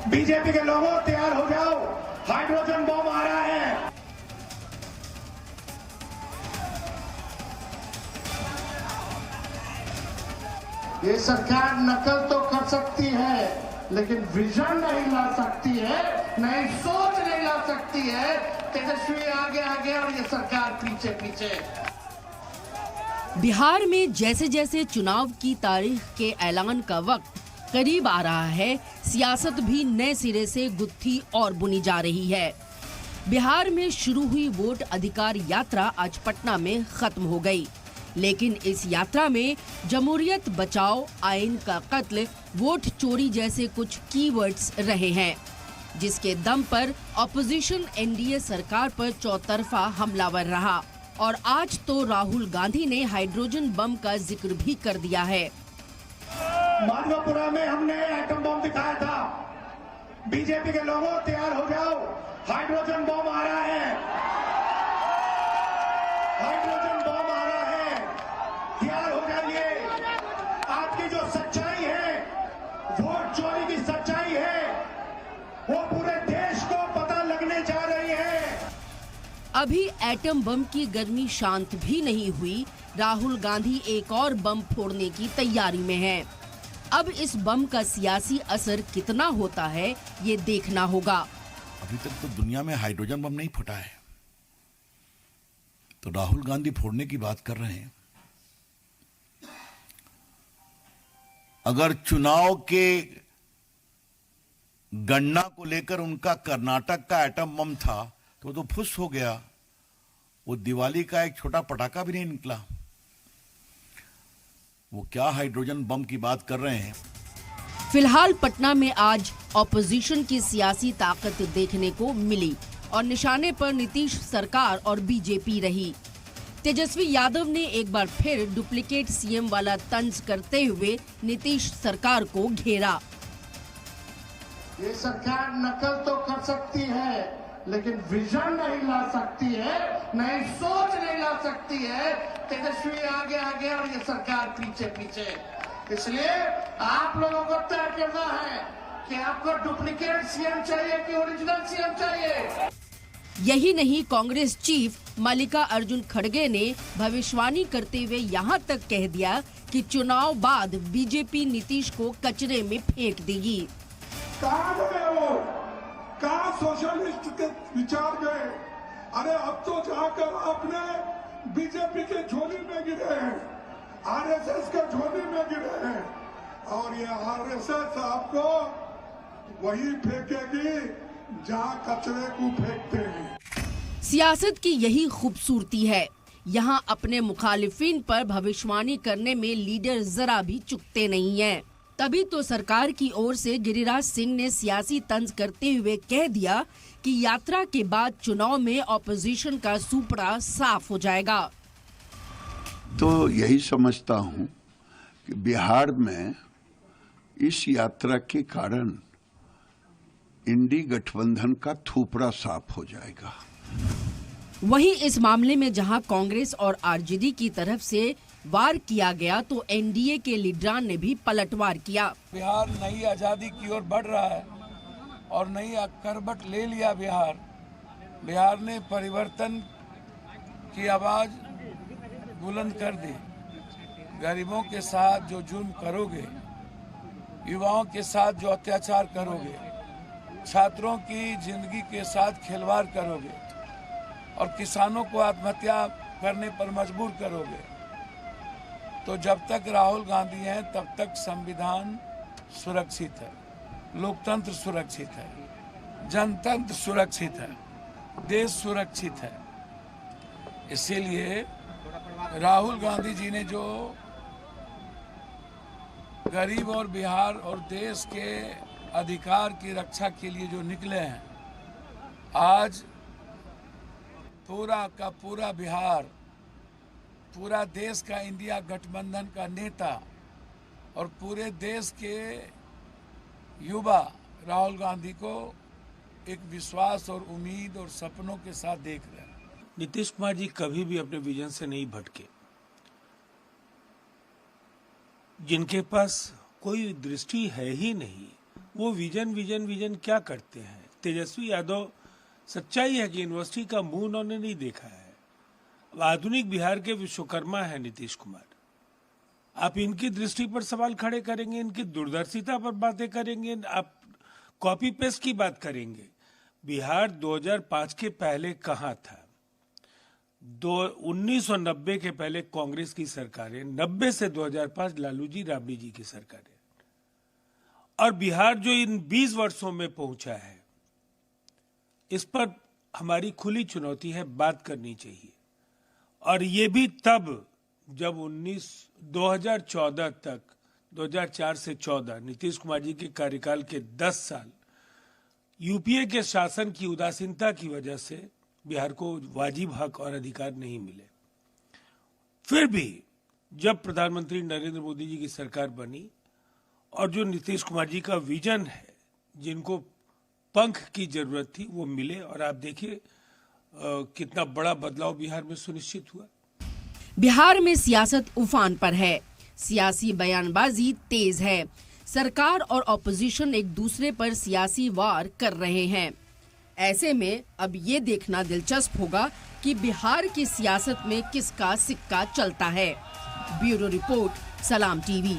BJP के लोगों तैयार हो जाओ, हाइड्रोजन बम आ रहा है। ये सरकार नकल तो कर सकती है, लेकिन विजन नहीं ला सकती है, नई सोच नहीं ला सकती है। तेजस्वी आगे आगे और ये सरकार पीछे पीछे। बिहार में जैसे जैसे चुनाव की तारीख के ऐलान का वक्त करीब आ रहा है, सियासत भी नए सिरे से गुत्थी और बुनी जा रही है। बिहार में शुरू हुई वोट अधिकार यात्रा आज पटना में खत्म हो गई, लेकिन इस यात्रा में जमहूरियत बचाओ, आइन का कत्ल, वोट चोरी जैसे कुछ कीवर्ड्स रहे हैं, जिसके दम पर ऑपोजिशन एनडीए सरकार पर चौतरफा हमलावर रहा। और आज तो राहुल गांधी ने हाइड्रोजन बम का जिक्र भी कर दिया है। माधवपुरा में हमने एटम बम दिखाया था। बीजेपी के लोगों तैयार हो जाओ, हाइड्रोजन बम आ रहा है। हाइड्रोजन बम आ रहा है, तैयार हो जाइए। आपकी जो सच्चाई है, वोट चोरी की सच्चाई है, वो पूरे देश को पता लगने जा रही है। अभी एटम बम की गर्मी शांत भी नहीं हुई, राहुल गांधी एक और बम फोड़ने की तैयारी में हैं। अब इस बम का सियासी असर कितना होता है, ये देखना होगा। अभी तक तो दुनिया में हाइड्रोजन बम नहीं फटा है, तो राहुल गांधी फोड़ने की बात कर रहे हैं। अगर चुनाव के गणना को लेकर उनका कर्नाटक का एटम बम था तो फुस हो गया। वो दिवाली का एक छोटा पटाखा भी नहीं निकला। वो क्या हाइड्रोजन बम की बात कर रहे हैं। फिलहाल पटना में आज ऑपोजिशन की सियासी ताकत देखने को मिली और निशाने पर नीतीश सरकार और बीजेपी रही। तेजस्वी यादव ने एक बार फिर डुप्लीकेट सीएम वाला तंज करते हुए नीतीश सरकार को घेरा। ये सरकार नकल तो कर सकती है, लेकिन विजन नहीं ला सकती है, नई सोच नहीं ला सकती है। तेजस्वी आगे आगे और ये सरकार पीछे पीछे। इसलिए आप लोगों को तय करना है कि आपको डुप्लीकेट सीएम चाहिए कि ओरिजिनल सीएम चाहिए। यही नहीं, कांग्रेस चीफ मल्लिका अर्जुन खड़गे ने भविष्यवाणी करते हुए यहाँ तक कह दिया कि चुनाव बाद बीजेपी नीतीश को कचरे में फेंक देगी। कहाँ गए वो? कहाँ सोशलिस्ट के विचार गए? अरे अब तो जाकर आपने बीजेपी के झोली में गिरे हैं, आरएसएस के झोली में गिरे हैं, और ये आरएसएस आपको वही फेंकेगी जहाँ कचरे को फेंकते हैं। सियासत की यही खूबसूरती है, यहाँ अपने मुखालिफिन पर भविष्यवाणी करने में लीडर जरा भी चुकते नहीं हैं। तभी तो सरकार की ओर से गिरिराज सिंह ने सियासी तंज करते हुए कह दिया कि यात्रा के बाद चुनाव में ऑपोजिशन का सुपड़ा साफ हो जाएगा। तो यही समझता हूं कि बिहार में इस यात्रा के कारण इंडी गठबंधन का थूपड़ा साफ हो जाएगा। वहीं इस मामले में जहां कांग्रेस और आरजेडी की तरफ से वार किया गया, तो एनडीए के लीडरान ने भी पलटवार किया। बिहार नई आजादी की ओर बढ़ रहा है और नई करवट ले लिया। बिहार ने परिवर्तन की आवाज बुलंद कर दी। गरीबों के साथ जो जुल्म करोगे, युवाओं के साथ जो अत्याचार करोगे, छात्रों की जिंदगी के साथ खिलवाड़ करोगे और किसानों को आत्महत्या करने पर मजबूर करोगे, तो जब तक राहुल गांधी हैं तब तक संविधान सुरक्षित है, लोकतंत्र सुरक्षित है, जनतंत्र सुरक्षित है, देश सुरक्षित है। इसीलिए राहुल गांधी जी ने जो गरीब और बिहार और देश के अधिकार की रक्षा के लिए जो निकले हैं, आज पूरा का पूरा बिहार, पूरा देश का इंडिया गठबंधन का नेता और पूरे देश के युवा राहुल गांधी को एक विश्वास और उम्मीद और सपनों के साथ देख रहे हैं। नीतीश कुमार जी कभी भी अपने विजन से नहीं भटके। जिनके पास कोई दृष्टि है ही नहीं, वो विजन क्या करते हैं। तेजस्वी यादव, सच्चाई है कि यूनिवर्सिटी का मुंह उन्होंने नहीं देखा है। आधुनिक बिहार के विश्वकर्मा है नीतीश कुमार। आप इनकी दृष्टि पर सवाल खड़े करेंगे, इनकी दूरदर्शिता पर बातें करेंगे, आप कॉपी पेस्ट की बात करेंगे। बिहार 2005 के पहले कहाँ था? 1990 के पहले कांग्रेस की सरकारें, 90 से 2005 लालू जी राबड़ी जी की सरकारें, और बिहार जो इन 20 वर्षों में पहुंचा है, इस पर हमारी खुली चुनौती है, बात करनी चाहिए। और ये भी तब जब 2014 तक, 2004 से 14 नीतीश कुमार जी के कार्यकाल के 10 साल यूपीए के शासन की उदासीनता की वजह से बिहार को वाजिब हक और अधिकार नहीं मिले। फिर भी जब प्रधानमंत्री नरेंद्र मोदी जी की सरकार बनी और जो नीतीश कुमार जी का विजन है, जिनको पंख की जरूरत थी, वो मिले। और आप देखिए कितना बड़ा बदलाव बिहार में सुनिश्चित हुआ। बिहार में सियासत उफान पर है, सियासी बयानबाजी तेज है, सरकार और ऑपोजिशन एक दूसरे पर सियासी वार कर रहे हैं। ऐसे में अब ये देखना दिलचस्प होगा कि बिहार की सियासत में किसका सिक्का चलता है। ब्यूरो रिपोर्ट, सलाम टीवी।